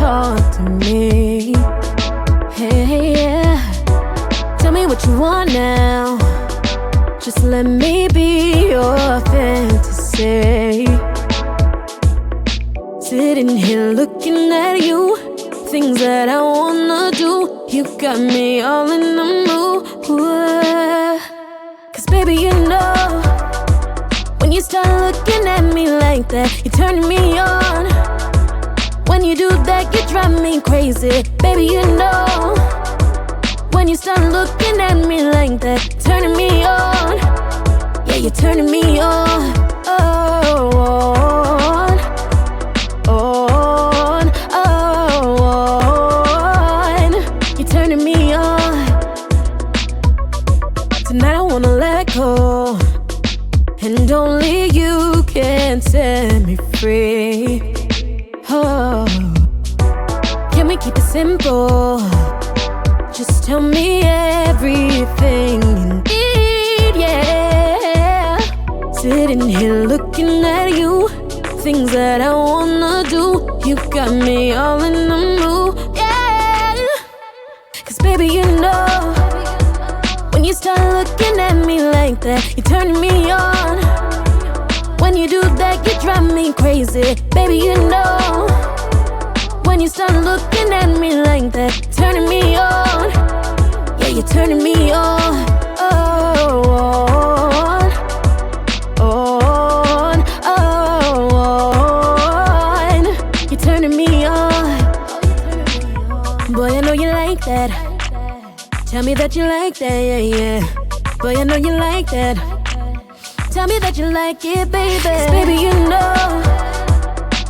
talk to me. Hey, yeah. Tell me what you want now. Just let me be your fantasy. Sitting here looking at you, things that I wanna do. You got me all in the mood. Cause baby, you know, when you start looking at me like that, you're turning me on. When you do that, you drive me crazy. Baby, you know, when you start looking at me like that, turning me on. Yeah, you're turning me on. You're turning me on. Tonight I wanna let go, and only you can set me free. Oh, can we keep it simple? Just tell me everything you need, yeah. Sitting here looking at you, things that I wanna do. You got me all in the mood, yeah. Cause baby, you know, when you start looking at me like that, you're turning me on. When you do that, you drive me crazy. Baby, you know, when you start looking at me like that, turning me on. Yeah, you're turning me on. You're turning me on. Boy, I know you like that. Tell me that you like that, yeah, yeah. Boy, I know you like that. Tell me that you like it, baby. 'Cause baby, you know,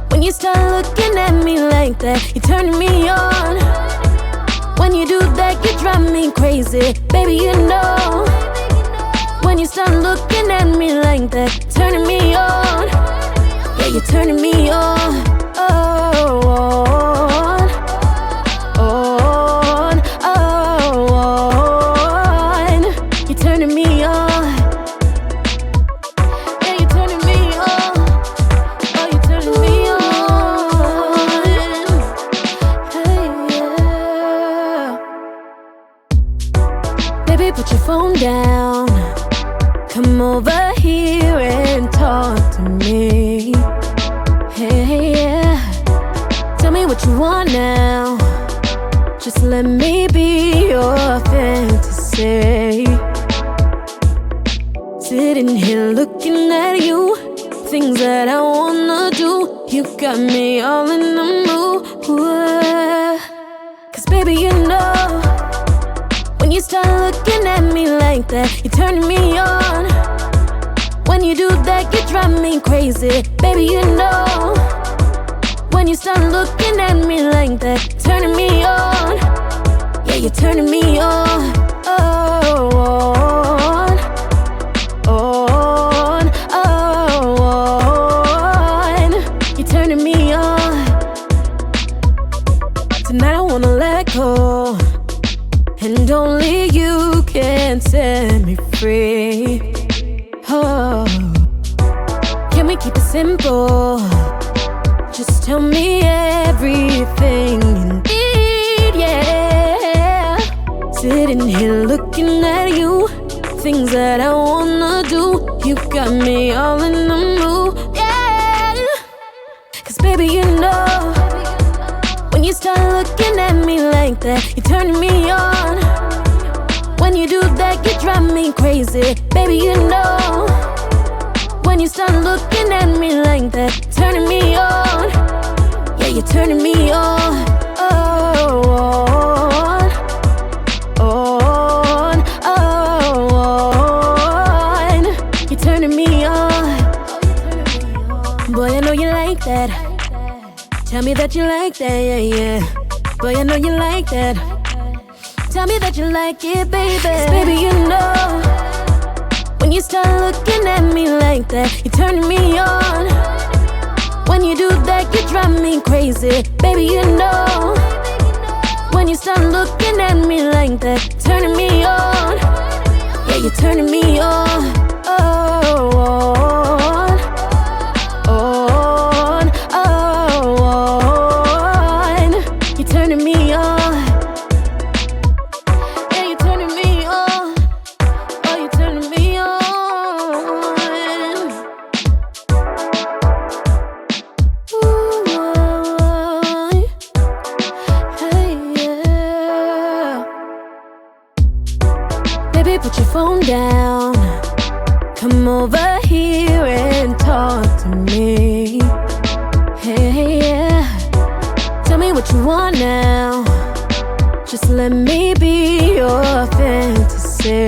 when you start looking at me like that, you're turning me on. When you do that, you drive me crazy. Baby, you know, when you start looking at me like that, turning me on. Yeah, you're turning me on. You're turning me on. Yeah, you're turning me on. Oh, you're turning me on. Hey, yeah. Baby, put your phone down. Come over here and talk to me. Hey, yeah. Tell me what you want now. Just let me be your fantasy. Sitting here looking at you, things that I wanna do. You got me all in the mood. Cause baby, you know, when you start looking at me like that, you're turning me on. When you do that, you drive me crazy. Baby, you know, when you start looking at me like that, turning me on. Yeah, you're turning me on. You're turning me on. Tonight I wanna let go, and only you can set me free. Oh, can we keep it simple? Just tell me everything you need, yeah. Sitting here looking at you, things that I wanna do. You got me all in the mood, yeah. Cause baby, you know, when you start looking at me like that, you're turning me on. When you do that, you drive me crazy. Baby, you know, when you start looking at me like that, turning me on. Yeah, you're turning me on. You're turning me on. Boy, I know you like that. Tell me that you like that, yeah, yeah. Boy, I know you like that. Tell me that you like it, baby. 'Cause baby, you know, when you start looking at me like that, you're turning me on. When you do that, you drive me crazy. Baby, you know, when you start looking at me like that, turning me on. Yeah, you're turning me on. talk to me. Hey, yeah. Tell me what you want now. Just let me be your fantasy.